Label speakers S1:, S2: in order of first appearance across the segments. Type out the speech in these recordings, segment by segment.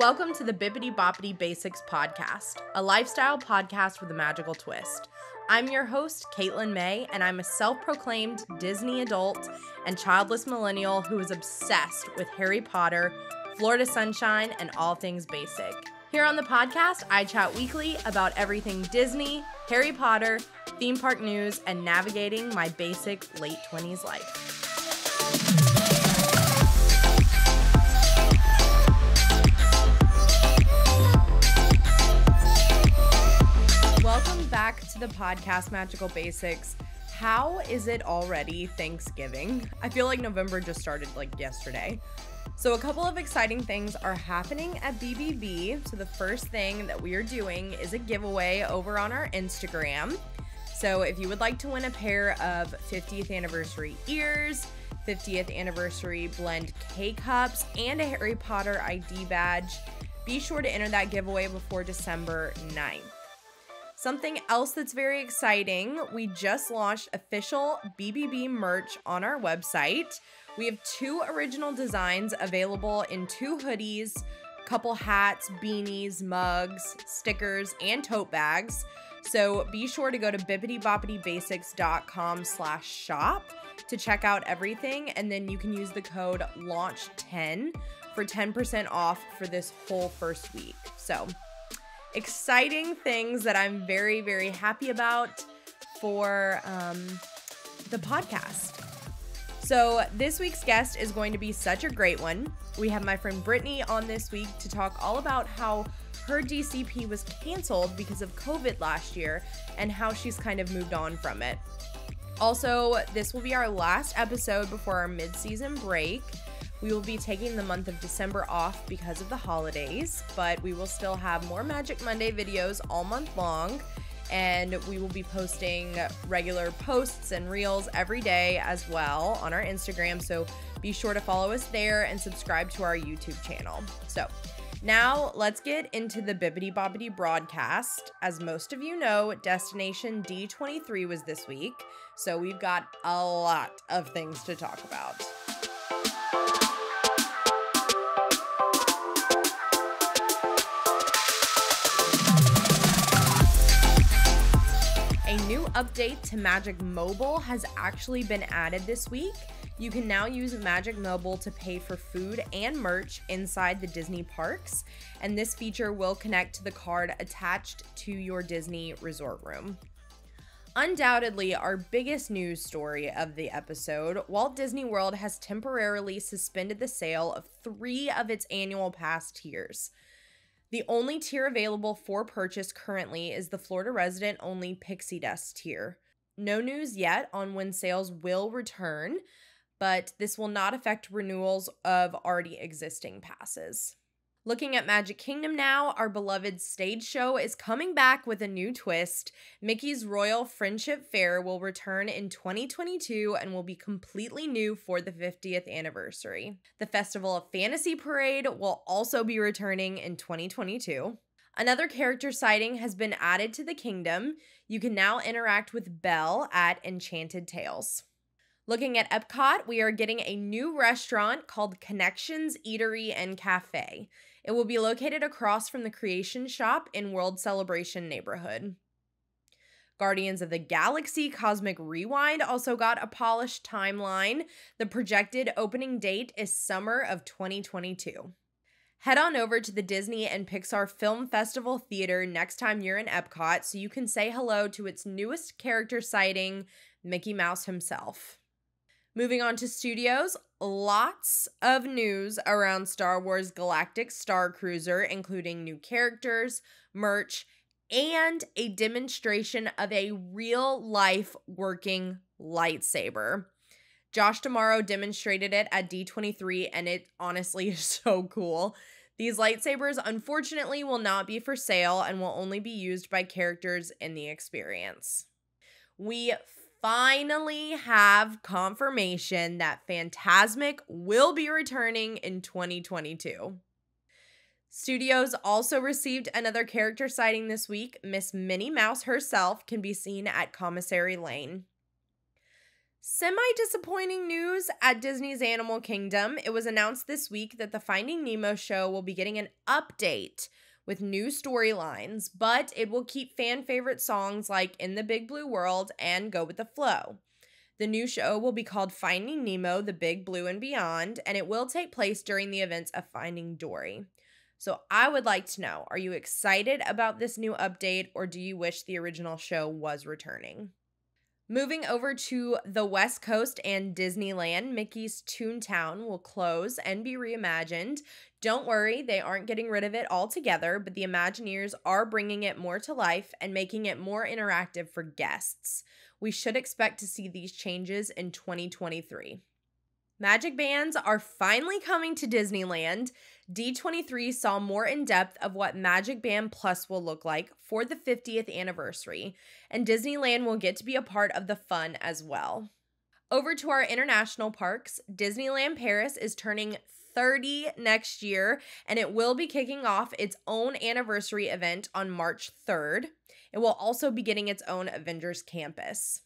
S1: Welcome to the Bibbidi Bobbidi Basics podcast, a lifestyle podcast with a magical twist. I'm your host, Caitlin May, and I'm a self-proclaimed Disney adult and childless millennial who is obsessed with Harry Potter, Florida Sunshine, and all things basic. Here on the podcast, I chat weekly about everything Disney, Harry Potter, theme park news, and navigating my basic late 20s life. Welcome back to the podcast, Magical Basics. How is it already Thanksgiving? I feel like November just started like yesterday. So a couple of exciting things are happening at BBB. So the first thing that we are doing is a giveaway over on our Instagram. So if you would like to win a pair of 50th anniversary ears, 50th anniversary blend K-cups, and a Harry Potter ID badge, be sure to enter that giveaway before December 9th. Something else that's very exciting, we just launched official BBB merch on our website. We have 2 original designs available in 2 hoodies, couple hats, beanies, mugs, stickers, and tote bags. So be sure to go to bibbidibobidibasics.com/shop to check out everything, and then you can use the code LAUNCH10 for 10% off for this whole first week. So exciting things that I'm very, very happy about for the podcast. So this week's guest is going to be such a great one. We have my friend Brittany on this week to talk all about how her DCP was canceled because of COVID last year and how she's kind of moved on from it. Also, this will be our last episode before our mid-season break. We will be taking the month of December off because of the holidays, but we will still have more Magic Monday videos all month long, and we will be posting regular posts and reels every day as well on our Instagram, so be sure to follow us there and subscribe to our YouTube channel. So now let's get into the Bibbidi Bobbidi broadcast. As most of you know, Destination D23 was this week, so we've got a lot of things to talk about. A new update to Magic Mobile has actually been added this week. You can now use Magic Mobile to pay for food and merch inside the Disney parks, and this feature will connect to the card attached to your Disney resort room. Undoubtedly, our biggest news story of the episode, Walt Disney World has temporarily suspended the sale of 3 of its annual pass tiers. The only tier available for purchase currently is the Florida resident-only Pixie Dust tier. No news yet on when sales will return, but this will not affect renewals of already existing passes. Looking at Magic Kingdom now, our beloved stage show is coming back with a new twist. Mickey's Royal Friendship Fair will return in 2022 and will be completely new for the 50th anniversary. The Festival of Fantasy Parade will also be returning in 2022. Another character sighting has been added to the kingdom. You can now interact with Belle at Enchanted Tales. Looking at Epcot, we are getting a new restaurant called Connections Eatery and CAFÉ. It will be located across from the Creation Shop in World Celebration neighborhood. Guardians of the Galaxy Cosmic Rewind also got a polished timeline. The projected opening date is summer of 2022. Head on over to the Disney and Pixar Film Festival Theater next time you're in Epcot so you can say hello to its newest character sighting, Mickey Mouse himself. Moving on to studios, lots of news around Star Wars Galactic Star Cruiser, including new characters, merch, and a demonstration of a real-life working lightsaber. Josh D'Amaro demonstrated it at D23, and it honestly is so cool. These lightsabers, unfortunately, will not be for sale and will only be used by characters in the experience. We finally have confirmation that FANTASMIC will be returning in 2022. Studios also received another character sighting this week. Miss Minnie Mouse herself can be seen at Commissary Lane. Semi-disappointing news at Disney's Animal Kingdom. It was announced this week that the Finding Nemo show will be getting an update with new storylines, but it will keep fan-favorite songs like In the Big Blue World and Go with the Flow. The new show will be called Finding Nemo, The Big Blue and Beyond, and it will take place during the events of Finding Dory. So I would like to know, are you excited about this new update, or do you wish the original show was returning? Moving over to the West Coast and Disneyland, Mickey's Toontown will close and be reimagined. Don't worry, they aren't getting rid of it altogether, but the Imagineers are bringing it more to life and making it more interactive for guests. We should expect to see these changes in 2023. Magic bands are finally coming to Disneyland. D23 saw more in depth of what Magic Band Plus will look like for the 50th anniversary, and Disneyland will get to be a part of the fun as well. Over to our international parks, Disneyland Paris is turning 30 next year, and it will be kicking off its own anniversary event on March 3rd. It will also be getting its own Avengers campus.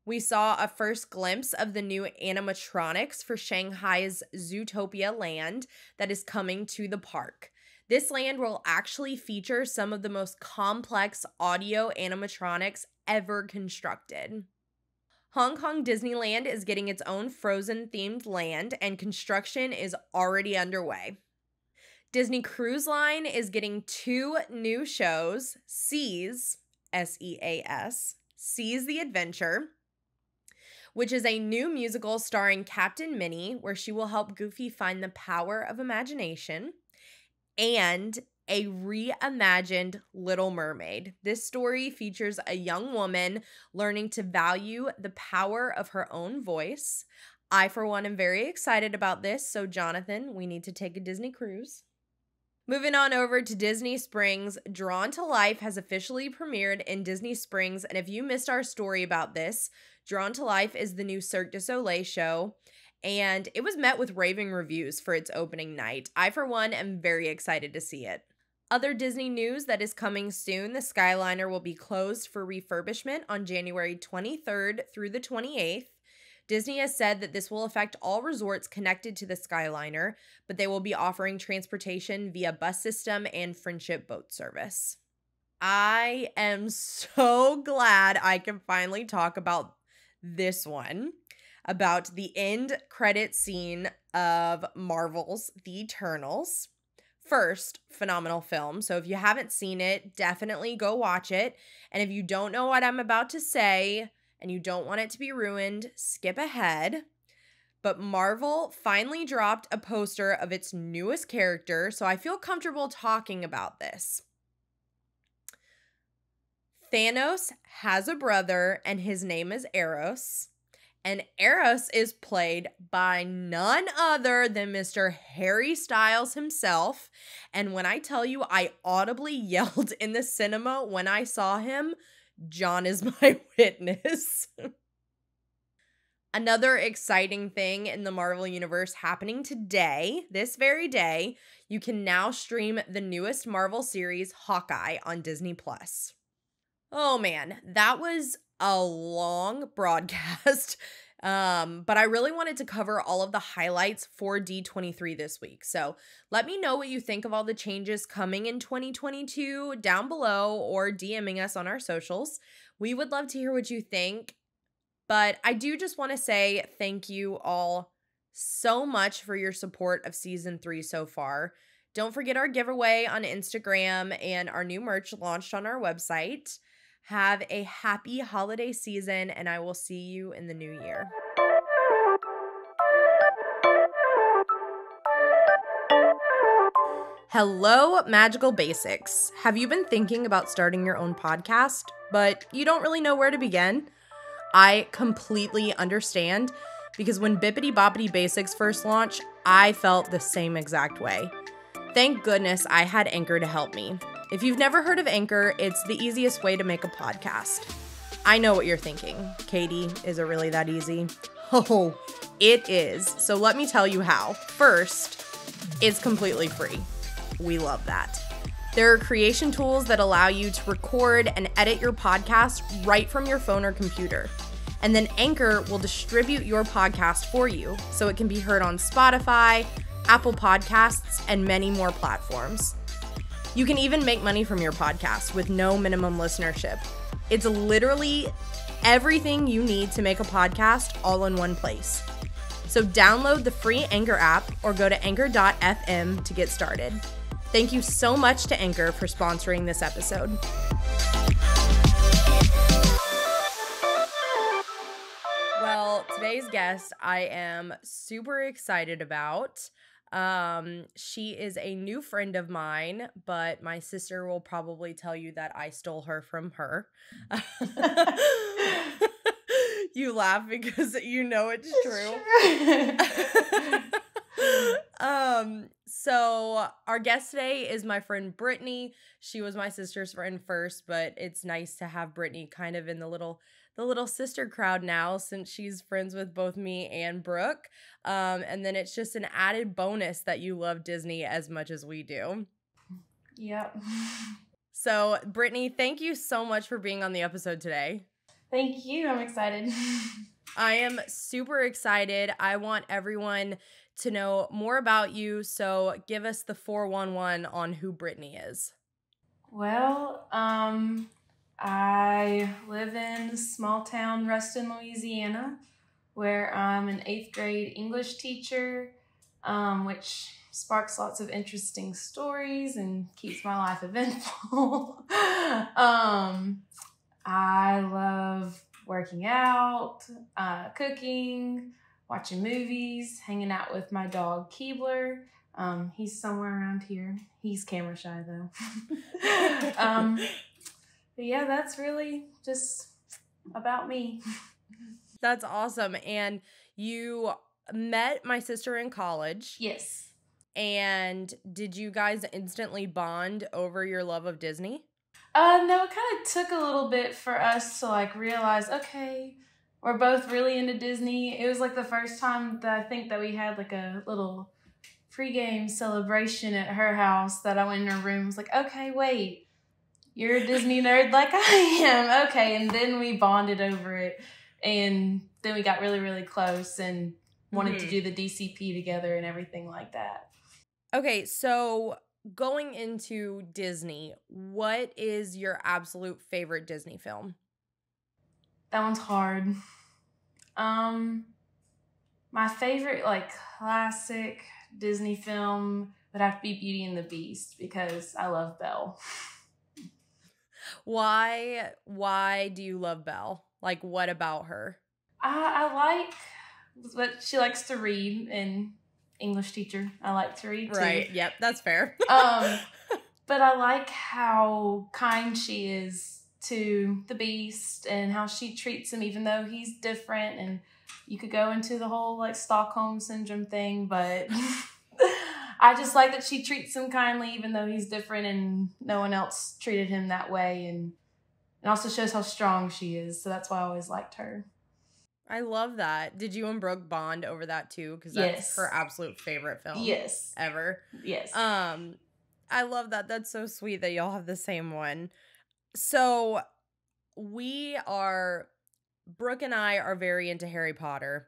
S1: We saw a first glimpse of the new animatronics for Shanghai's ZOOTOPIA land that is coming to the park. This land will actually feature some of the most complex audio animatronics ever constructed. Hong Kong Disneyland is getting its own Frozen-themed land, and construction is already underway. Disney Cruise Line is getting 2 new shows, Seas, S-E-A-S, Seas the Adventure, which is a new musical starring Captain Minnie, where she will help Goofy find the power of imagination, and a reimagined Little Mermaid. This story features a young woman learning to value the power of her own voice. I, for one, am very excited about this, so Jonathan, we need to take a Disney cruise. Moving on over to Disney Springs, Drawn to Life has officially premiered in Disney Springs, and if you missed our story about this, Drawn to Life is the new Cirque du Soleil show, and it was met with raving reviews for its opening night. I, for one, am very excited to see it. Other Disney news that is coming soon, the Skyliner will be closed for refurbishment on January 23rd through the 28th. Disney has said that this will affect all resorts connected to the Skyliner, but they will be offering transportation via bus system and Friendship boat service. I am so glad I can finally talk about this one, about the end credit scene of Marvel's The Eternals. First, phenomenal film. So if you haven't seen it, definitely go watch it. And if you don't know what I'm about to say and you don't want it to be ruined, skip ahead. But Marvel finally dropped a poster of its newest character, so I feel comfortable talking about this. Thanos has a brother, and his name is Eros. And Eros is played by none other than Mr. Harry Styles himself. And when I tell you I audibly yelled in the cinema when I saw him, John is my witness. Another exciting thing in the Marvel Universe happening today, this very day, you can now stream the newest Marvel series, Hawkeye, on Disney+. Oh man, that was a long broadcast, but I really wanted to cover all of the highlights for D23 this week. So let me know what you think of all the changes coming in 2022 down below, or DMing us on our socials. We would love to hear what you think, but I do just want to say thank you all so much for your support of Season 3 so far. Don't forget our giveaway on Instagram and our new merch launched on our website. Have a happy holiday season, and I will see you in the new year. Hello, Magical Basics. Have you been thinking about starting your own podcast, but you don't really know where to begin? I completely understand, because when Bibbidi Bobbidi Basics first launched, I felt the same exact way. Thank goodness I had Anchor to help me. If you've never heard of Anchor, it's the easiest way to make a podcast. I know what you're thinking. Katie, is it really that easy? Oh, it is. So let me tell you how. First, it's completely free. We love that. There are creation tools that allow you to record and edit your podcast right from your phone or computer. And then Anchor will distribute your podcast for you so it can be heard on Spotify, Apple Podcasts, and many more platforms. You can even make money from your podcast with no minimum listenership. It's literally everything you need to make a podcast all in one place. So download the free Anchor app or go to anchor.fm to get started. Thank you so much to Anchor for sponsoring this episode. Well, today's guest I am super excited about. She is a new friend of mine, but my sister will probably tell you that I stole her from her. You laugh because you know it's true. So our guest today is my friend Brittany. She was my sister's friend first, but it's nice to have Brittany kind of in the little sister crowd now since she's friends with both me and Brooke. And then it's just an added bonus that you love Disney as much as we do.
S2: Yep.
S1: So Brittany, thank you so much for being on the episode today.
S2: Thank you. I'm excited.
S1: I am super excited. I want everyone to know more about you, so give us the 411 on who Brittany is.
S2: Well, I live in small town Ruston, Louisiana, where I'm an 8th grade English teacher, which sparks lots of interesting stories and keeps my life eventful. I love working out, cooking, watching movies, hanging out with my dog Keebler. He's somewhere around here. He's camera shy though. But yeah, that's really just about me.
S1: That's awesome. And you met my sister in college.
S2: Yes.
S1: And did you guys instantly bond over your love of Disney?
S2: No, it kind of took a little bit for us to realize, okay, we're both really into Disney. It was the first time that I think that we had a little pregame celebration at her house that I went in her room and was like, okay, wait, you're a Disney nerd like I am. Okay. And then we bonded over it. And then we got really, really close and wanted to do the DCP together and everything like that.
S1: Okay. So going into Disney, what is your absolute favorite Disney film?
S2: That one's hard. My favorite classic Disney film would have to be Beauty and the Beast because I love Belle.
S1: Why do you love Belle? What about her?
S2: I like what she likes to read, and English teacher, I like to read too.
S1: Right, yep, that's fair.
S2: But I like how kind she is to the Beast and how she treats him even though he's different, and you could go into the whole Stockholm Syndrome thing, but I just like that she treats him kindly even though he's different and no one else treated him that way, and it also shows how strong she is, so that's why I always liked her.
S1: I love that. Did you and Brooke bond over that too? Because that's her absolute favorite film.
S2: Yes.
S1: Ever.
S2: Yes.
S1: I love that. That's so sweet that y'all have the same one. So Brooke and I are very into Harry Potter.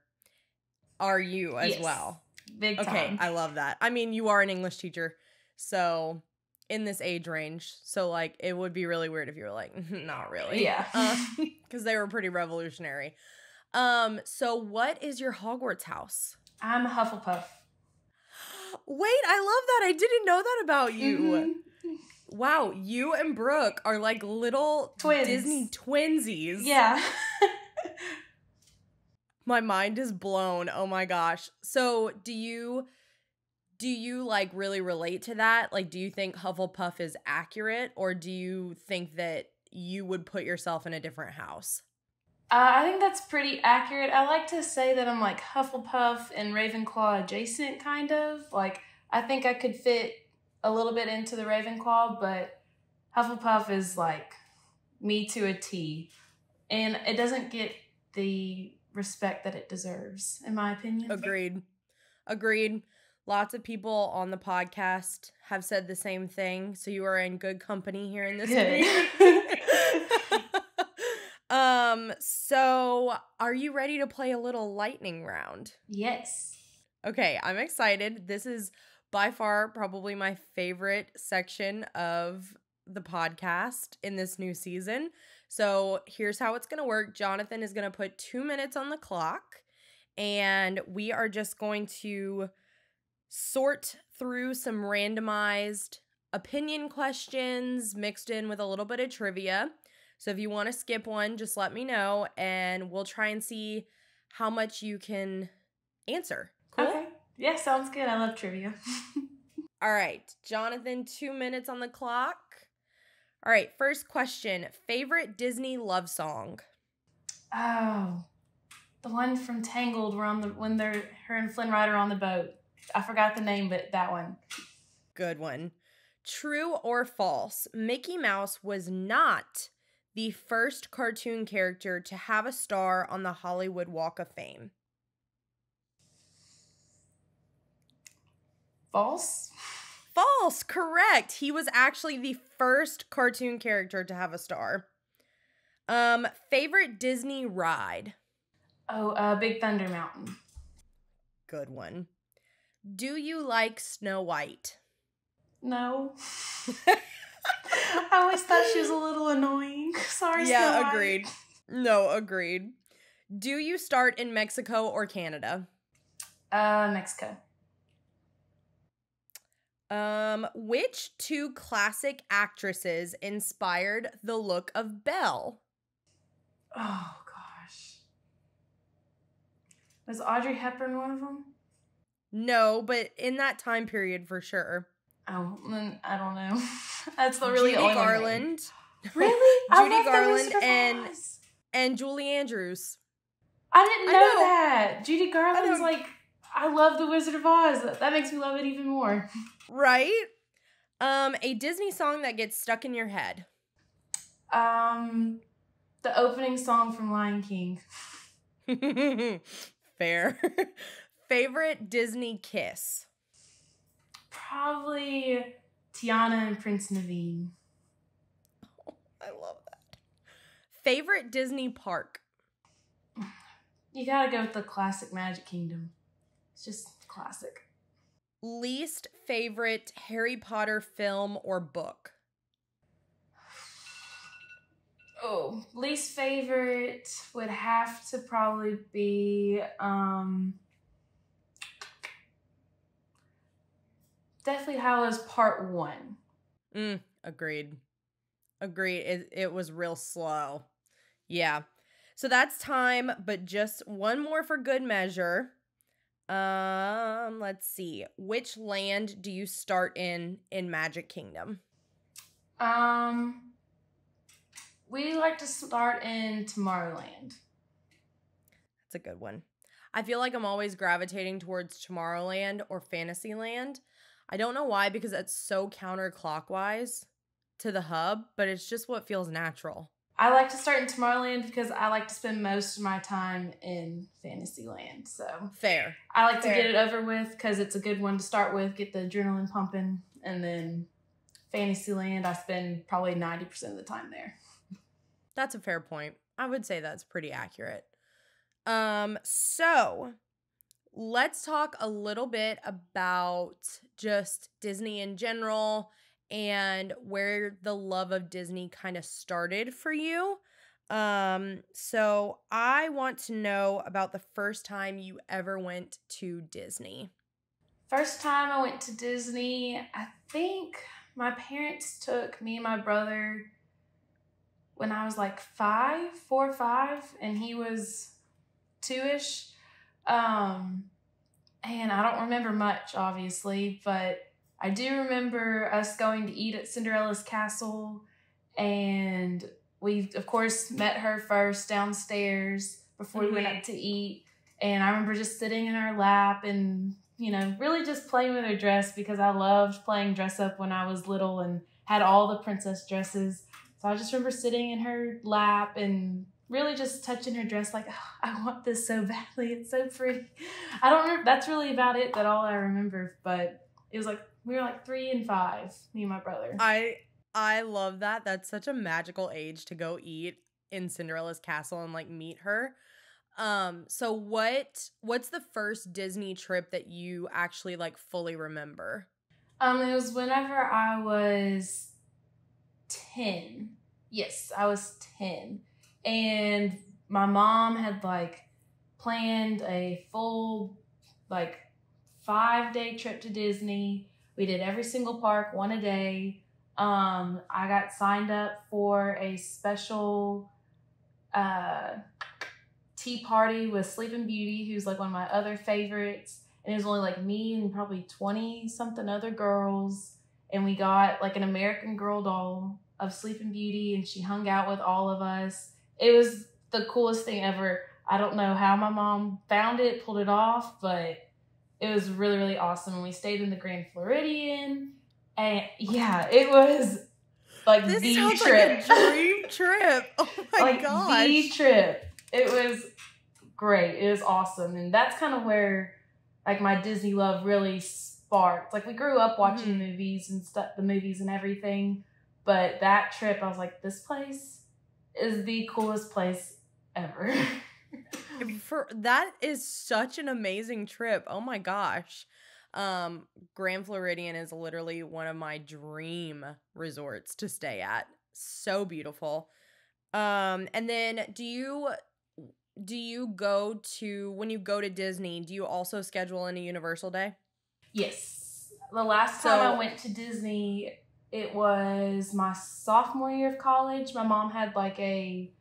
S1: Are you as well?
S2: Big time.
S1: Okay, I love that. I mean, you are an English teacher, so in this age range, so it would be really weird if you were not really.
S2: Yeah.
S1: Because they were pretty revolutionary. So what is your Hogwarts house?
S2: I'm a Hufflepuff.
S1: Wait, I love that. I didn't know that about you.
S2: Mm-hmm.
S1: Wow, you and Brooke are little
S2: twins.
S1: Disney twinsies.
S2: Yeah.
S1: My mind is blown. Oh my gosh. So do you really relate to that? Do you think Hufflepuff is accurate, or do you think that you would put yourself in a different house?
S2: I think that's pretty accurate. I like to say that I'm Hufflepuff and Ravenclaw adjacent, kind of. I think I could fit a little bit into the Ravenclaw, but Hufflepuff is me to a T. And it doesn't get the respect that it deserves, in my opinion.
S1: Agreed. Lots of people on the podcast have said the same thing, so you are in good company here in this week. So are you ready to play a little lightning round?
S2: Yes.
S1: Okay, I'm excited. This is by far probably my favorite section of the podcast in this new season. So here's how it's going to work. Jonathan is going to put 2 minutes on the clock, and we are just going to sort through some randomized opinion questions mixed in with a little bit of trivia. So if you want to skip one, just let me know, and we'll try and see how much you can answer. Cool?
S2: Okay. Yeah, sounds good. I love trivia.
S1: All right, Jonathan, 2 minutes on the clock. All right, first question. Favorite Disney love song?
S2: Oh, the one from Tangled when her and Flynn Rider on the boat. I forgot the name, but that one.
S1: Good one. True or false? Mickey Mouse was not the first cartoon character to have a star on the Hollywood Walk of Fame.
S2: False?
S1: False, correct. He was actually the first cartoon character to have a star. Favorite Disney ride?
S2: Oh, Big Thunder Mountain.
S1: Good one. Do you like Snow White?
S2: No. I always thought she was a little annoying. Sorry, Snow
S1: Yeah,
S2: White.
S1: agreed. No, agreed. Do you start in Mexico or Canada?
S2: Mexico.
S1: Which two classic actresses inspired the look of Belle?
S2: Oh, gosh. Was Audrey Hepburn one of them?
S1: No, but in that time period for sure.
S2: Oh, then I don't know. That's the really
S1: Judy
S2: only
S1: Garland.
S2: Really?
S1: Judy Garland and Julie Andrews.
S2: I didn't know that. Judy Garland's I love The Wizard of Oz. That makes me love it even more.
S1: Right? A Disney song that gets stuck in your head.
S2: The opening song from Lion King.
S1: Fair. Favorite Disney kiss?
S2: Probably Tiana and Prince Naveen.
S1: Oh, I love that. Favorite Disney park?
S2: You gotta go with the classic Magic Kingdom. It's just classic.
S1: Least favorite Harry Potter film or book?
S2: Oh, least favorite would have to probably be Deathly Hallows Part 1.
S1: Agreed. It was real slow. Yeah. So that's time, but just one more for good measure. Let's see. Which land do you start in Magic Kingdom?
S2: We like to start in Tomorrowland.
S1: That's a good one. I feel like I'm always gravitating towards Tomorrowland or Fantasyland. I don't know why, because it's so counterclockwise to the hub, but it's just what feels natural.
S2: I like to start in Tomorrowland because I like to spend most of my time in Fantasyland. So
S1: Fair.
S2: I like to get it over with because it's a good one to start with, get the adrenaline pumping, and then Fantasyland, I spend probably 90% of the time there.
S1: That's a fair point. I would say that's pretty accurate. So let's talk a little bit about just Disney in general and where the love of Disney kind of started for you. So I want to know about the first time you ever went to Disney.
S2: First time I went to Disney, I think my parents took me and my brother when I was like 4 or 5, and he was 2-ish. And I don't remember much, obviously, but I do remember us going to eat at Cinderella's castle, and we, of course, met her first downstairs before we went up to eat. And I remember just sitting in her lap and, you know, really just playing with her dress because I loved playing dress up when I was little and had all the princess dresses. So I just remember sitting in her lap and really just touching her dress like, oh, I want this so badly. It's so pretty. I don't remember. That's really about it. That's all I remember. But it was like, we were like 3 and 5, me and my brother.
S1: I love that. That's such a magical age to go eat in Cinderella's castle and like meet her. So what's the first Disney trip that you actually like fully remember?
S2: It was whenever I was 10. Yes, I was 10. And my mom had like planned a full like 5-day trip to Disney. We did every single park, one a day. I got signed up for a special tea party with Sleeping Beauty, who's like one of my other favorites. And it was only like me and probably 20 something other girls. And we got like an American Girl doll of Sleeping Beauty, and she hung out with all of us. It was the coolest thing ever. I don't know how my mom found it, pulled it off, but it was really, really awesome. And we stayed in the Grand Floridian. And yeah, it was like
S1: This
S2: the
S1: sounds
S2: trip.
S1: like a dream trip. Oh my
S2: like
S1: gosh.
S2: the trip. It was great. It was awesome. And that's kind of where like my Disney love really sparked. Like we grew up watching movies and stuff, the movies and everything. But that trip, I was like, this place is the coolest place ever.
S1: That is such an amazing trip. Oh my gosh. Grand Floridian is literally one of my dream resorts to stay at. So beautiful. And then do you go to, when you go to Disney, do you also schedule in a Universal day?
S2: Yes. The last time I went to Disney, it was my sophomore year of college. My mom had like a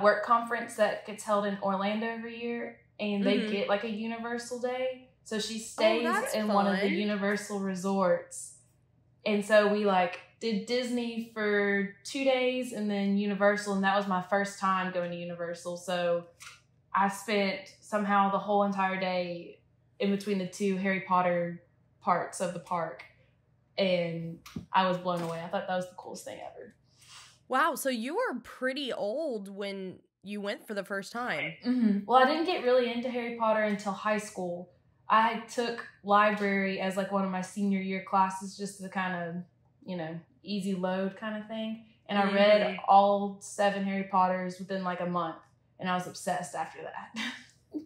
S2: work conference that gets held in Orlando every year, and they get like a Universal day. So she stays in one of the Universal resorts. And so we like did Disney for 2 days and then Universal, and that was my first time going to Universal. So I spent somehow the whole entire day in between the two Harry Potter parts of the park. And I was blown away. I thought that was the coolest thing ever.
S1: Wow, so you were pretty old when you went for the first time.
S2: Mm-hmm. Well, I didn't get really into Harry Potter until high school. I took library as like one of my senior year classes just to kind of, easy load kind of thing. And I read all 7 Harry Potters within like a month. And I was obsessed after that.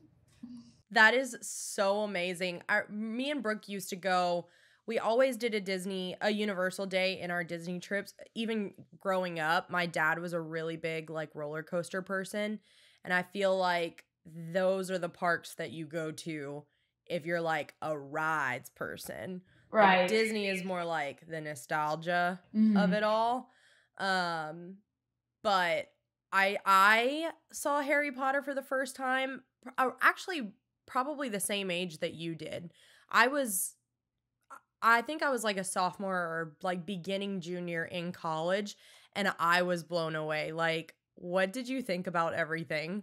S1: That is so amazing. Me and Brooke used to go. We always did a Universal day in our Disney trips. Even growing up, my dad was a really big like roller coaster person. And I feel like those are the parks that you go to if you're like a rides person.
S2: Right.
S1: Like, Disney is more like the nostalgia of it all. But I saw Harry Potter for the first time, actually probably the same age that you did. I think I was like a sophomore or like beginning junior in college, and I was blown away. Like, what did you think about everything?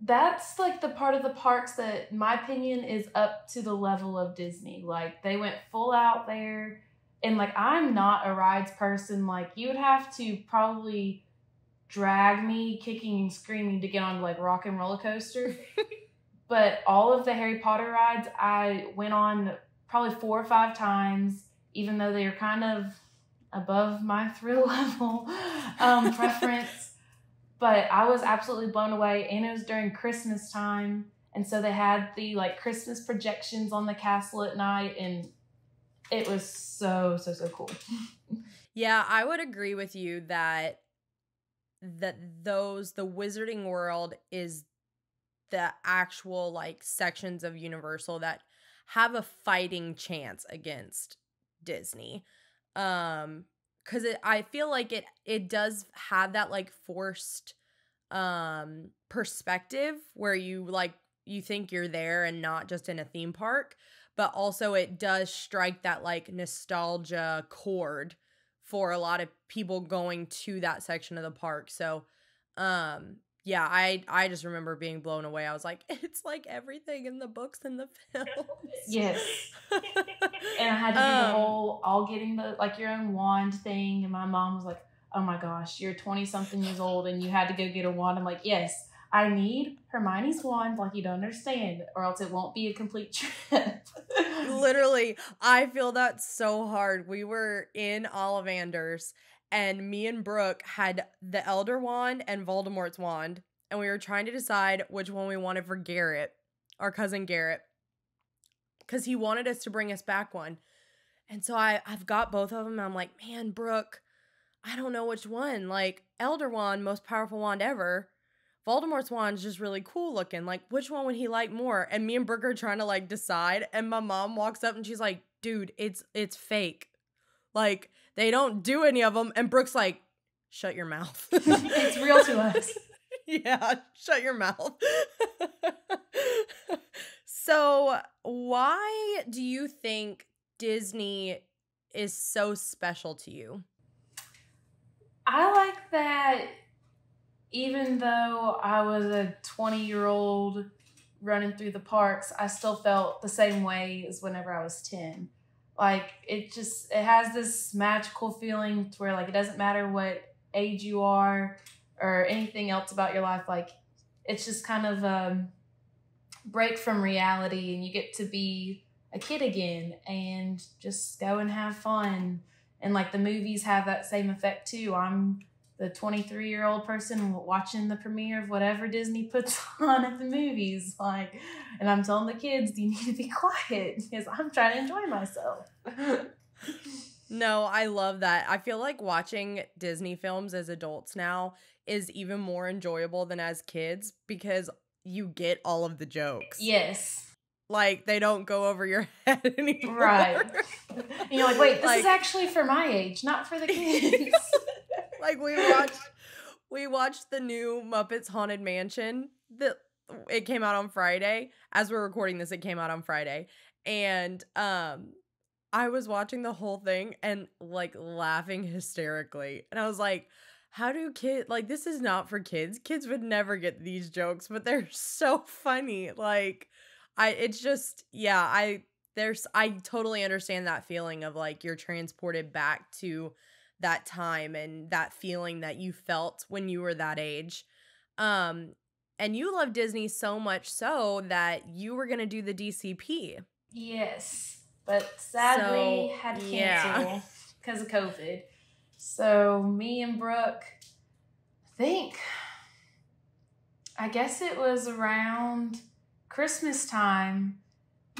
S2: That's like the part of the parks that, in my opinion, is up to the level of Disney. Like, they went full out there. And like, I'm not a rides person. Like, you would have to probably drag me kicking and screaming to get on like Rock and Roller Coaster. But all of the Harry Potter rides, I went on probably 4 or 5 times, even though they were kind of above my thrill level preference. But I was absolutely blown away, and it was during Christmas time. And so they had the like Christmas projections on the castle at night, and it was so cool.
S1: Yeah, I would agree with you that the Wizarding World is the actual like sections of Universal that have a fighting chance against Disney. Cause I feel like it does have that like forced perspective where you think you're there and not just in a theme park, but also it does strike that like nostalgia chord for a lot of people going to that section of the park. So yeah, I just remember being blown away. I was like, it's like everything in the books and the films.
S2: Yes. And I had to do the whole all getting the like your own wand thing. And my mom was like, oh my gosh, you're 20-something years old and you had to go get a wand. I'm like, yes, I need Hermione's wand like you don't understand, or else it won't be a complete trip.
S1: Literally, I feel that so hard. We were in Ollivanders, and me and Brooke had the Elder Wand and Voldemort's wand, and we were trying to decide which one we wanted for Garrett, our cousin Garrett, because he wanted us to bring us back one. And so I've got both of them, and I'm like, man, Brooke, I don't know which one. Like, Elder Wand, most powerful wand ever. Voldemort's wand's just really cool looking. Like, which one would he like more? And me and Brooke are trying to, like, decide, and my mom walks up, and she's like, dude, it's fake. Like, they don't do any of them. And Brooke's like, shut your mouth.
S2: It's real to us.
S1: Yeah, shut your mouth. So, why do you think Disney is so special to you?
S2: I like that even though I was a 20-year-old running through the parks, I still felt the same way as whenever I was 10. Like, it has this magical feeling to where, like, it doesn't matter what age you are or anything else about your life. Like, it's just kind of a break from reality, and you get to be a kid again and just go and have fun. And, like, the movies have that same effect, too. I'm the 23-year-old person watching the premiere of whatever Disney puts on at the movies. Like, and I'm telling the kids, you need to be quiet because I'm trying to enjoy myself.
S1: No, I love that. I feel like watching Disney films as adults now is even more enjoyable than as kids because you get all of the jokes.
S2: Yes.
S1: Like, they don't go over your head anymore.
S2: Right. And you're like, wait, this is actually for my age, not for the kids.
S1: Like, we watched the new Muppets Haunted Mansion. It came out on Friday. As we're recording this, it came out on Friday. And I was watching the whole thing and, like, laughing hysterically. And I was like, how do kids, like, this is not for kids. Kids would never get these jokes, but they're so funny. Like, I totally understand that feeling of, like, you're transported back to that time and that feeling that you felt when you were that age. And you love Disney so much so that you were going to do the DCP.
S2: Yes, but sadly had to cancel because of COVID. So me and Brooke, I guess it was around Christmas time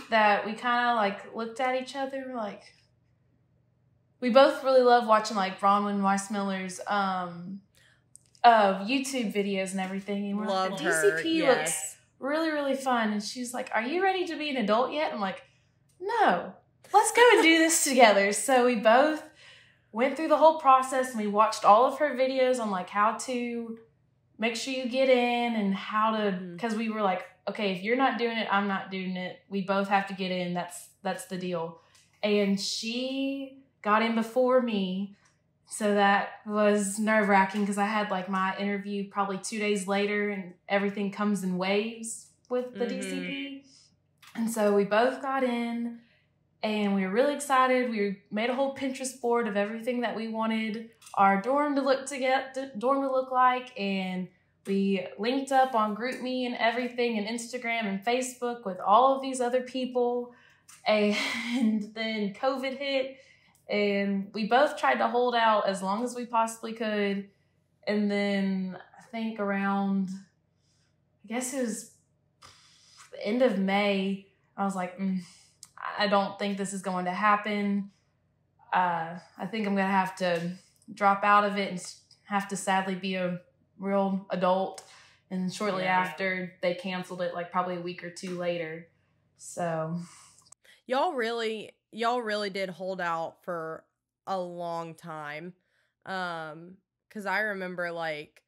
S2: that we kind of, like, looked at each other, like, we both really love watching, like, Bronwyn Weiss-Miller's YouTube videos and everything. And we're like, the DCP looks really, really fun. And she's like, are you ready to be an adult yet? I'm like, no, let's go and do this together. So we both went through the whole process and we watched all of her videos on, like, how to make sure you get in and how to, because we were like, okay, if you're not doing it, I'm not doing it. We both have to get in. That's the deal. And she got in before me, so that was nerve-wracking because I had, like, my interview probably 2 days later and everything comes in waves with the DCP. And so we both got in and we were really excited. We made a whole Pinterest board of everything that we wanted our dorm to look like, and we linked up on GroupMe and everything, and Instagram and Facebook with all of these other people. And then COVID hit, and we both tried to hold out as long as we possibly could. And then I think around, I guess it was the end of May, I was like, I don't think this is going to happen. I think I'm going to have to drop out of it and have to sadly be a real adult. And shortly after, they canceled it, like, probably a week or two later. So
S1: y'all really did hold out for a long time. 'Cause I remember, like,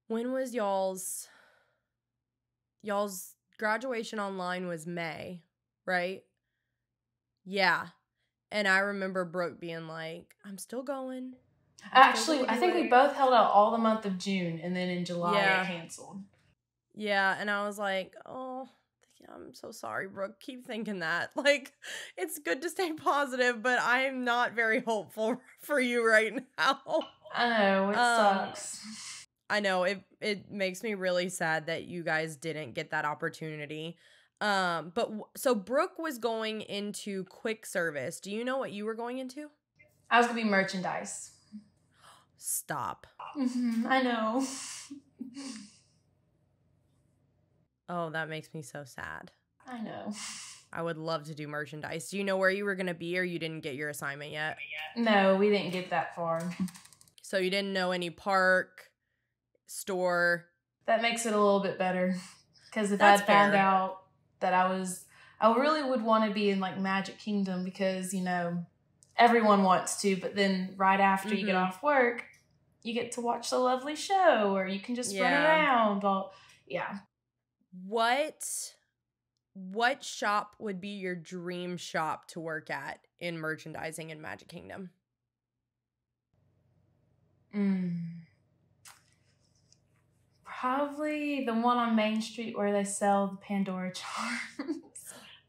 S1: when was y'all's graduation online was May, right? Yeah. And I remember Brooke being like, I'm still going.
S2: Actually, I think we both held out all the month of June, and then in July it canceled.
S1: Yeah, and I was like, oh, I'm so sorry, Brooke. Keep thinking that. Like, it's good to stay positive, but I'm not very hopeful for you right now.
S2: I know, it sucks.
S1: I know, it makes me really sad that you guys didn't get that opportunity. So Brooke was going into quick service. Do you know what you were going into?
S2: I was going to be merchandise.
S1: Stop.
S2: I know.
S1: Oh, that makes me so sad.
S2: I know.
S1: I would love to do merchandise. Do you know where you were going to be, or you didn't get your assignment yet?
S2: No, we didn't get that far.
S1: So you didn't know any park, store?
S2: That makes it a little bit better. Because if
S1: That's
S2: I'd found
S1: fair.
S2: out that I really would want to be in like Magic Kingdom because, you know, everyone wants to, but then right after you get off work, you get to watch the lovely show, or you can just run around. Well, yeah.
S1: What shop would be your dream shop to work at in merchandising in Magic Kingdom?
S2: Probably the one on Main Street where they sell the Pandora charms.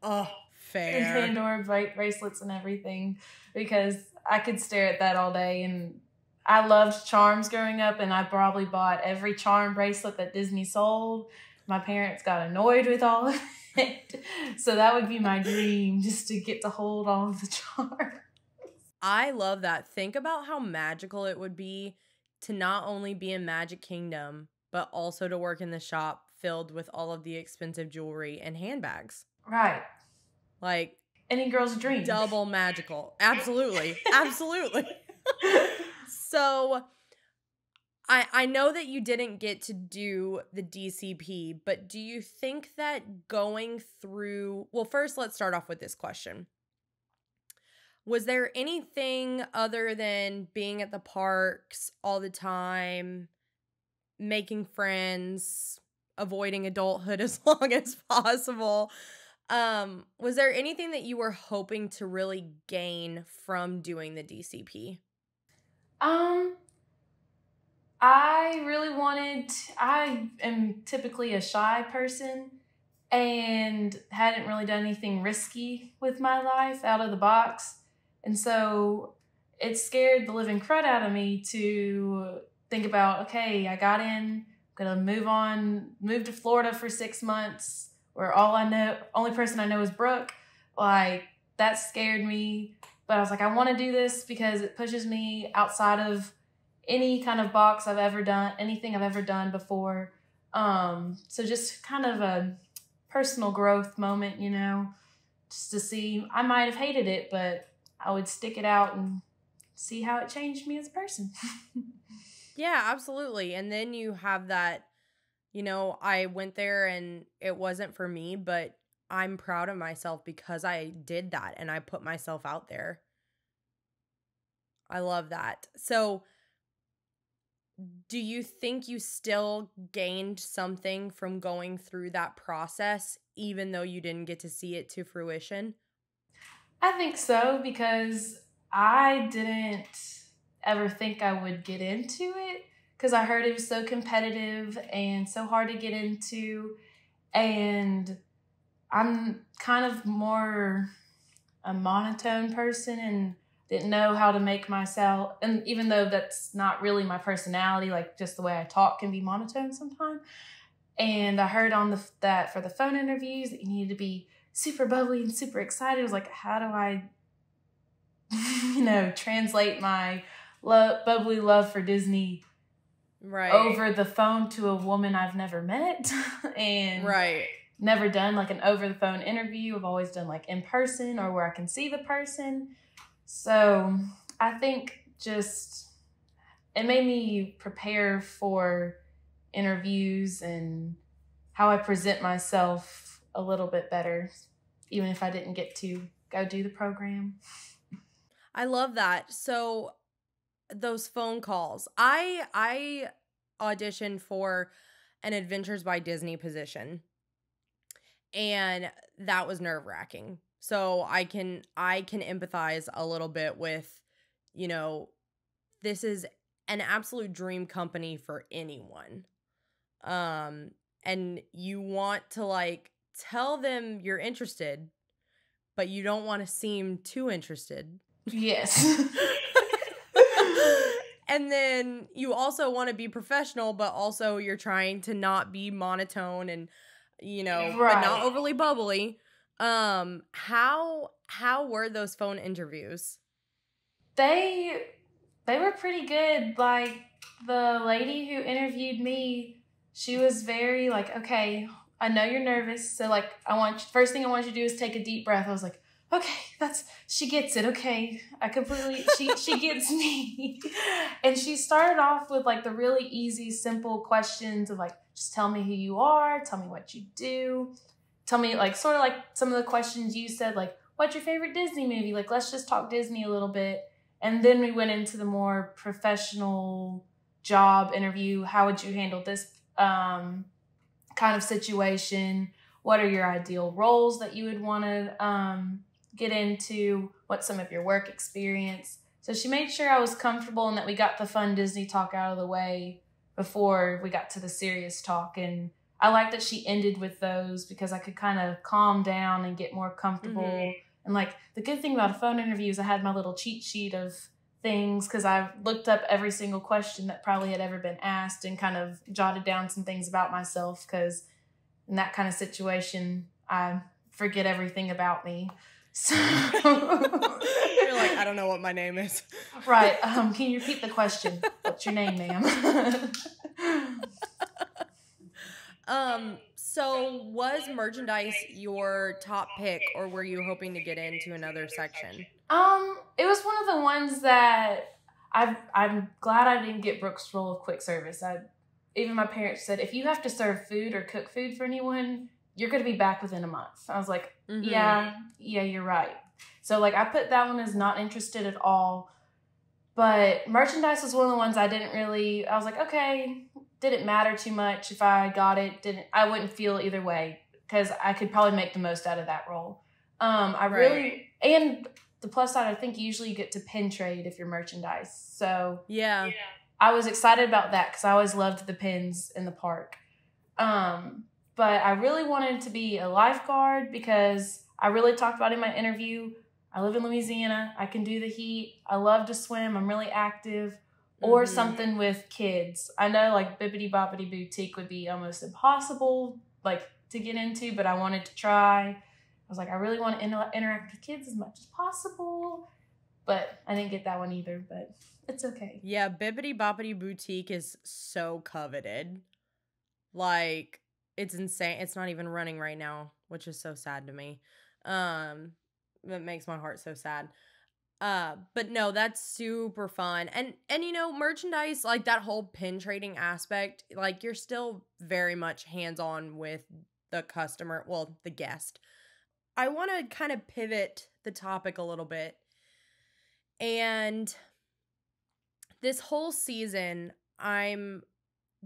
S1: Oh, fair.
S2: And Pandora bracelets and everything, because I could stare at that all day. And I loved charms growing up, and I probably bought every charm bracelet that Disney sold. My parents got annoyed with all of it. So that would be my dream, just to get to hold all of the charms.
S1: I love that. Think about how magical it would be to not only be in Magic Kingdom, but also to work in the shop filled with all of the expensive jewelry and handbags.
S2: Right.
S1: Like,
S2: any girl's dream.
S1: Double magical. Absolutely. Absolutely. So I know that you didn't get to do the DCP, but do you think that going through, well, first let's start off with this question. Was there anything other than being at the parks all the time, making friends, avoiding adulthood as long as possible? Was there anything that you were hoping to really gain from doing the DCP?
S2: I am typically a shy person and hadn't really done anything risky with my life out of the box. And so it scared the living crud out of me to think about, okay, I got in, I'm gonna move to Florida for 6 months, where only person I know is Brooke. Like, that scared me. But I was like, I want to do this because it pushes me outside of any kind of box I've ever done, anything I've ever done before. So just kind of a personal growth moment, you know, just to see. I might have hated it, but I would stick it out and see how it changed me as a person.
S1: Yeah, absolutely. And then you have that, you know, I went there and it wasn't for me, but I'm proud of myself because I did that and I put myself out there. I love that. So, do you think you still gained something from going through that process, even though you didn't get to see it to fruition?
S2: I think so, because I didn't ever think I would get into it, because I heard it was so competitive and so hard to get into. And I'm kind of more a monotone person and didn't know how to make myself, and even though that's not really my personality, like just the way I talk can be monotone sometimes. And I heard on that for the phone interviews that you needed to be super bubbly and super excited. I was like, how do I, translate my bubbly love for Disney over the phone to a woman I've never met and never done like an over the phone interview. I've always done like in person or where I can see the person. So I think just it made me prepare for interviews and how I present myself a little bit better, even if I didn't get to go do the program.
S1: I love that. So those phone calls, I auditioned for an Adventures by Disney position, and that was nerve-wracking. So I can empathize a little bit with, this is an absolute dream company for anyone. And you want to like tell them you're interested, but you don't want to seem too interested.
S2: Yes.
S1: And then you also want to be professional, but also you're trying to not be monotone and, but not overly bubbly. How were those phone interviews?
S2: They They were pretty good. Like, the lady who interviewed me, she was very like, okay, I know you're nervous. So, like, first thing I want you to do is take a deep breath. I was like, okay, she gets it. Okay. She gets me. And she started off with like the really easy, simple questions of like, just tell me who you are. Tell me what you do. Tell me like, sort of like some of the questions you said, like, what's your favorite Disney movie? Like, let's just talk Disney a little bit. And then we went into the more professional job interview. How would you handle this kind of situation? What are your ideal roles that you would want to get into? What's some of your work experience? So she made sure I was comfortable and that we got the fun Disney talk out of the way before we got to the serious talk. And I like that she ended with those because I could kind of calm down and get more comfortable. Mm-hmm. And like the good thing about a phone interview is I had my little cheat sheet of things because I looked up every single question that probably had ever been asked and kind of jotted down some things about myself because in that kind of situation, I forget everything about me. So
S1: you're like, I don't know what my name is.
S2: Right. Can you repeat the question? What's your name, ma'am?
S1: So was merchandise your top pick, or were you hoping to get into another section?
S2: It was one of the ones that I'm glad I didn't get Brooks' role of quick service. Even my parents said, if you have to serve food or cook food for anyone, you're going to be back within a month. I was like, yeah, you're right. So like I put that one as not interested at all. But merchandise was one of the ones I was like, okay, didn't matter too much if I got it. I wouldn't feel either way because I could probably make the most out of that role. And the plus side, I think usually you get to pin trade if you're merchandise. So
S1: yeah.
S2: I was excited about that because I always loved the pins in the park. But I really wanted to be a lifeguard because I really talked about in my interview, I live in Louisiana. I can do the heat. I love to swim. I'm really active. Or something with kids. I know like Bibbidi Bobbidi Boutique would be almost impossible like to get into, but I wanted to try. I was like, I really want to interact with kids as much as possible. But I didn't get that one either, but it's okay.
S1: Yeah, Bibbidi Bobbidi Boutique is so coveted. Like, it's insane. It's not even running right now, which is so sad to me. It makes my heart so sad. But no, that's super fun. And you know, merchandise, like that whole pin trading aspect, like you're still very much hands-on with the customer, well, the guest. I want to kind of pivot the topic a little bit. And this whole season, I'm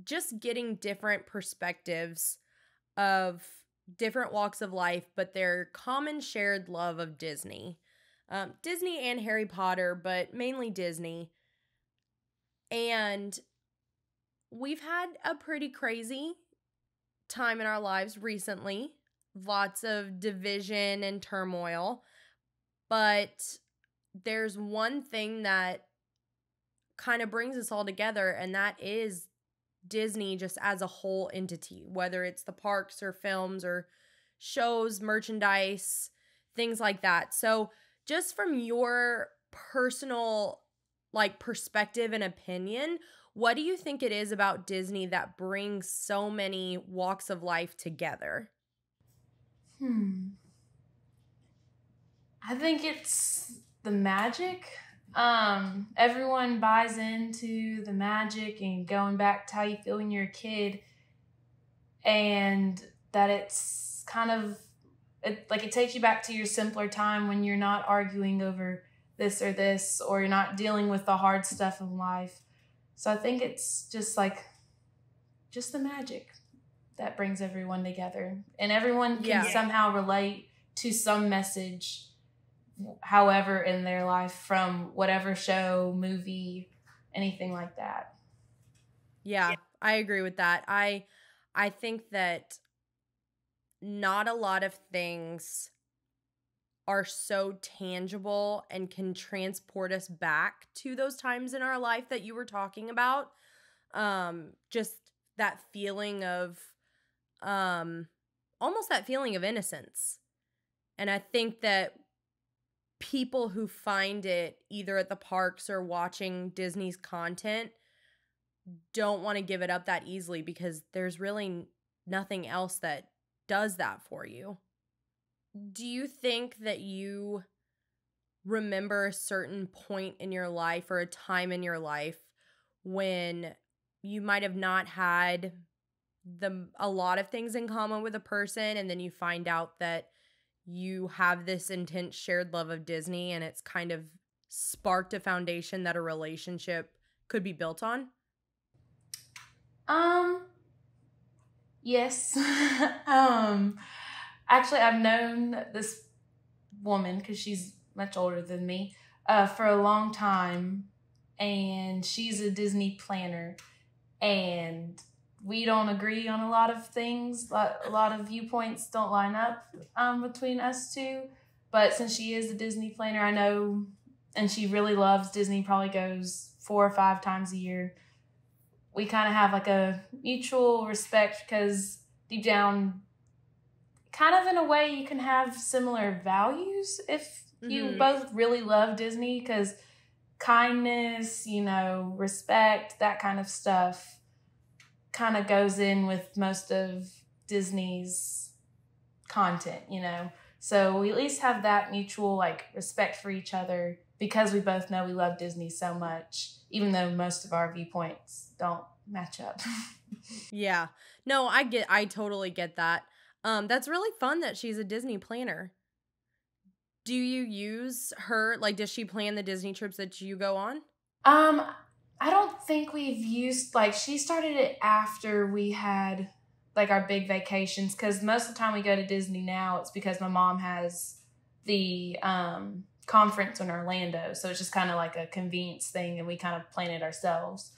S1: just getting different perspectives of different walks of life, but their common shared love of Disney. Disney and Harry Potter, but mainly Disney. And we've had a pretty crazy time in our lives recently. Lots of division and turmoil. But there's one thing that kind of brings us all together, and that is Disney just as a whole entity, whether it's the parks or films or shows, merchandise, things like that. So just from your personal like perspective and opinion, what do you think it is about Disney that brings so many walks of life together?
S2: I think it's the magic. Everyone buys into the magic and going back to how you feel when you're a kid, and that it's kind of it takes you back to your simpler time when you're not arguing over this, or you're not dealing with the hard stuff of life. So I think it's just the magic that brings everyone together, and everyone can somehow relate to some message, however, in their life, from whatever show, movie, anything like that.
S1: Yeah, I agree with that. I think that not a lot of things are so tangible and can transport us back to those times in our life that you were talking about. Just that feeling of, almost that feeling of innocence. And I think that people who find it either at the parks or watching Disney's content don't want to give it up that easily because there's really nothing else that does that for you. Do you think that you remember a certain point in your life or a time in your life when you might have not had a lot of things in common with a person, and then you find out that you have this intense shared love of Disney and it's kind of sparked a foundation that a relationship could be built on?
S2: Yes. Actually, I've known this woman, because she's much older than me, for a long time, and she's a Disney planner, and we don't agree on a lot of things. A lot of viewpoints don't line up between us two, but since she is a Disney planner, I know, and she really loves Disney, probably goes 4 or 5 times a year. We kind of have like a mutual respect because deep down, kind of in a way, you can have similar values if you both really love Disney, because kindness, respect, that kind of stuff kind of goes in with most of Disney's content, So we at least have that mutual like respect for each other because we both know we love Disney so much, even though most of our viewpoints don't match up.
S1: Yeah. No, I totally get that. That's really fun that she's a Disney planner. Do you use her? Like, does she plan the Disney trips that you go on?
S2: I don't think we've used, like, she started it after we had, like, our big vacations, because most of the time we go to Disney now, it's because my mom has the conference in Orlando, so it's just kind of like a convenience thing, and we kind of plan it ourselves.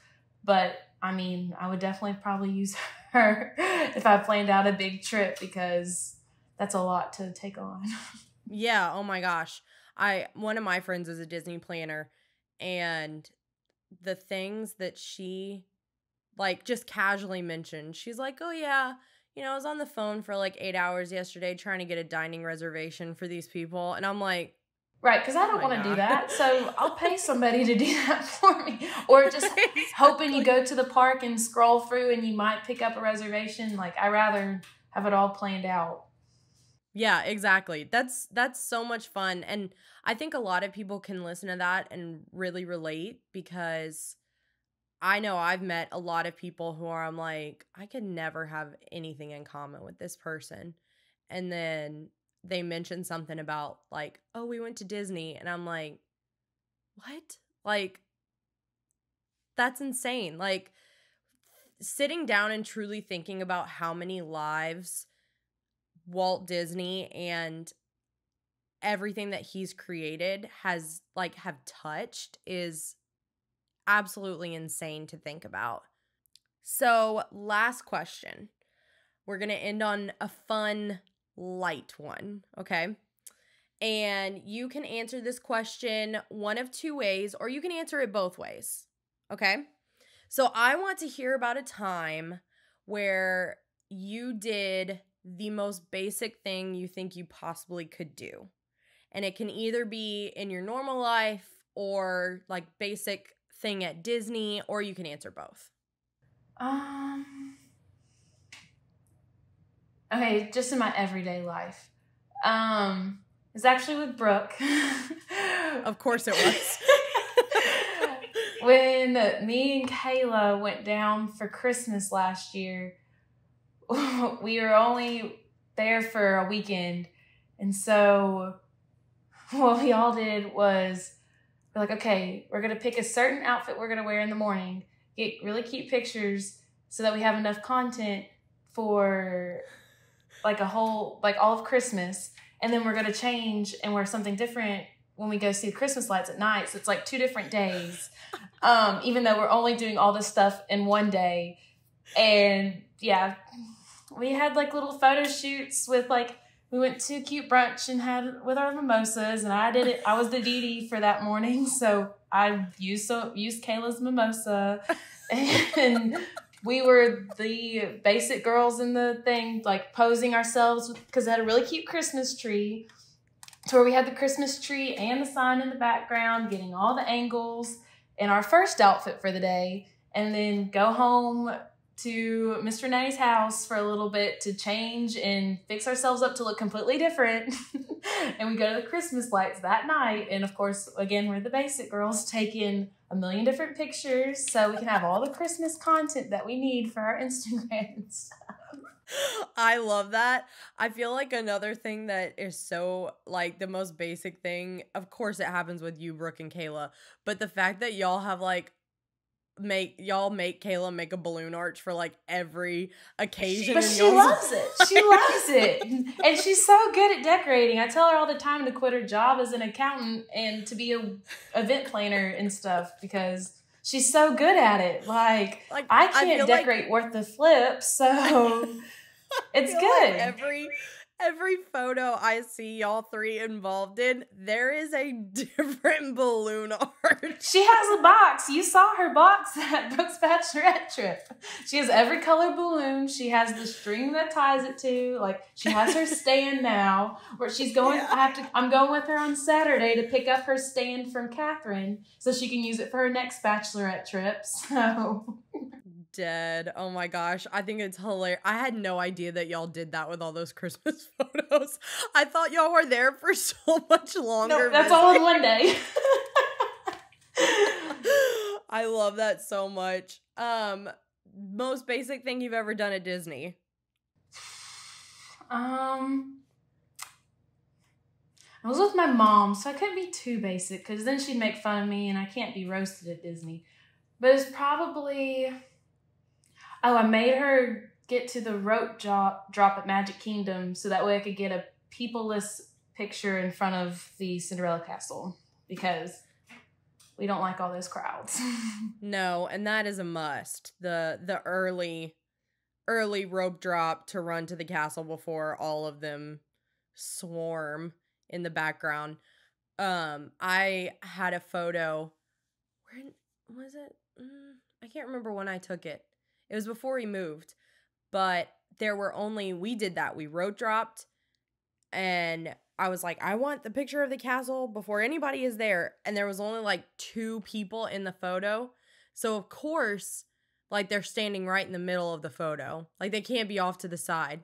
S2: But, I mean, I would definitely probably use her if I planned out a big trip, because that's a lot to take on.
S1: Yeah, oh my gosh. One of my friends is a Disney planner, and the things that she like just casually mentioned, she's like, oh yeah, I was on the phone for like 8 hours yesterday trying to get a dining reservation for these people. And I'm like,
S2: right, because I don't want to do that, so I'll pay somebody to do that for me. Or just hoping you go to the park and scroll through and you might pick up a reservation. Like, I rather have it all planned out.
S1: Yeah, exactly. That's so much fun. And I think a lot of people can listen to that and really relate, because I know I've met a lot of people who I'm like, I could never have anything in common with this person. And then they mention something about like, oh, we went to Disney. And I'm like, what? Like, that's insane. Like, sitting down and truly thinking about how many lives Walt Disney and everything that he's created have touched is absolutely insane to think about. So, last question. We're going to end on a fun, light one, okay? And you can answer this question one of 2 ways, or you can answer it both ways, okay? So, I want to hear about a time where you did the most basic thing you think you possibly could do. And it can either be in your normal life or like basic thing at Disney, or you can answer both.
S2: Okay, just in my everyday life. It's actually with Brooke.
S1: Of course it was.
S2: When me and Kayla went down for Christmas last year, we were only there for a weekend. And so what we all did was, we're like, okay, we're going to pick a certain outfit we're going to wear in the morning, get really cute pictures so that we have enough content for like all of Christmas. And then we're going to change and wear something different when we go see the Christmas lights at night. So it's like 2 different days, even though we're only doing all this stuff in one day. And yeah, we had like little photo shoots with like, we went to a cute brunch and had with our mimosas, and I was the Dee for that morning. So I used Kayla's mimosa, and we were the basic girls in the thing, like posing ourselves because it had a really cute Christmas tree. to where we had the Christmas tree and the sign in the background, getting all the angles in our first outfit for the day, and then go home to Mr. Nanny's house for a little bit to change and fix ourselves up to look completely different. And we go to the Christmas lights that night. And of course, again, we're the basic girls taking a million different pictures so we can have all the Christmas content that we need for our Instagrams.
S1: I love that. I feel like another thing that is so, like, the most basic thing, of course it happens with you, Brooke and Kayla, but the fact that y'all have, like, make Kayla make a balloon arch for, like, every occasion.
S2: But she loves it. She loves it. And she's so good at decorating. I tell her all the time to quit her job as an accountant and to be a event planner and stuff because she's so good at it. Like I can't decorate worth the flip, so it's good.
S1: Like every photo I see y'all three involved in, there is a different balloon arch.
S2: She has a box. You saw her box at Brooke's bachelorette trip. She has every color balloon. She has the string that ties it to. Like, she has her stand now where she's going. Yeah. I'm going with her on Saturday to pick up her stand from Catherine so she can use it for her next bachelorette trip. So
S1: dead. Oh my gosh. I think it's hilarious. I had no idea that y'all did that with all those Christmas photos. I thought y'all were there for so much longer.
S2: No, that's all in one day.
S1: I love that so much. Most basic thing you've ever done at Disney?
S2: I was with my mom, so I couldn't be too basic because then she'd make fun of me and I can't be roasted at Disney. But it's probably... Oh, I made her get to the rope drop at Magic Kingdom so that way I could get a people-less picture in front of the Cinderella Castle because we don't like all those crowds.
S1: No, and that is a must. The early rope drop to run to the castle before all of them swarm in the background. I had a photo. Where was it? I can't remember when I took it. It was before we moved, but we did that. We rope dropped, and I was like, I want the picture of the castle before anybody is there, and there was only, like, 2 people in the photo, so of course, like, they're standing right in the middle of the photo. Like, they can't be off to the side,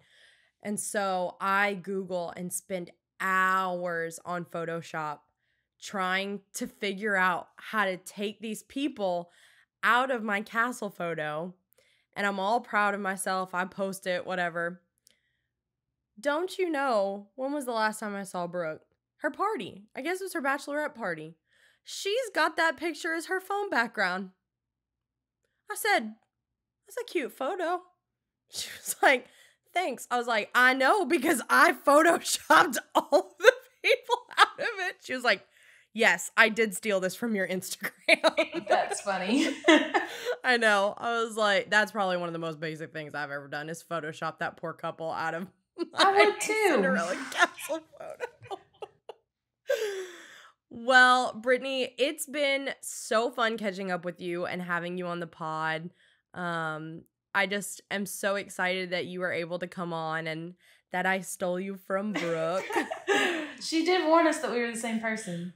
S1: and so I Google and spend hours on Photoshop trying to figure out how to take these people out of my castle photo. And I'm all proud of myself. I post it, whatever. Don't you know, when was the last time I saw Brooke? Her party. I guess it was her bachelorette party. She's got that picture as her phone background. I said, that's a cute photo. She was like, thanks. I was like, I know, because I photoshopped all the people out of it. She was like, yes, I did steal this from your Instagram.
S2: That's funny.
S1: I know. I was like, that's probably one of the most basic things I've ever done is Photoshop that poor couple out of
S2: I would too.
S1: Cinderella Castle photo. Well, Brittany, it's been so fun catching up with you and having you on the pod. I just am so excited that you were able to come on and that I stole you from Brooke.
S2: She did warn us that we were the same person.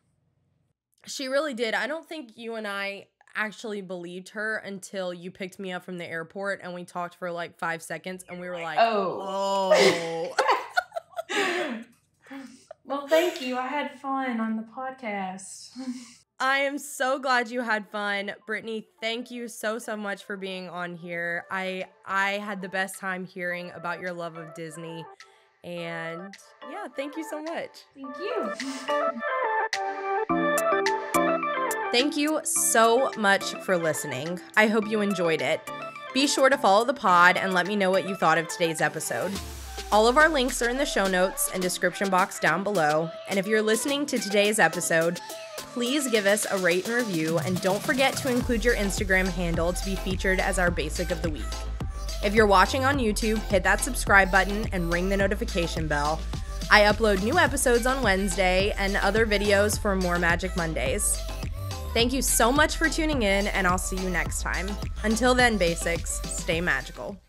S1: She really did. I don't think you and I actually believed her until you picked me up from the airport and we talked for like 5 seconds and we were like, oh.
S2: Well, thank you. I had fun on the podcast.
S1: I am so glad you had fun. Brittany, thank you so much for being on here. I had the best time hearing about your love of Disney. And yeah, thank you so much.
S2: Thank you.
S1: Thank you so much for listening. I hope you enjoyed it. Be sure to follow the pod and let me know what you thought of today's episode. All of our links are in the show notes and description box down below. And if you're listening to today's episode, please give us a rate and review, and don't forget to include your Instagram handle to be featured as our basic of the week. If you're watching on YouTube, hit that subscribe button and ring the notification bell. I upload new episodes on Wednesday and other videos for more Magic Mondays. Thank you so much for tuning in, and I'll see you next time. Until then, Basics, stay magical.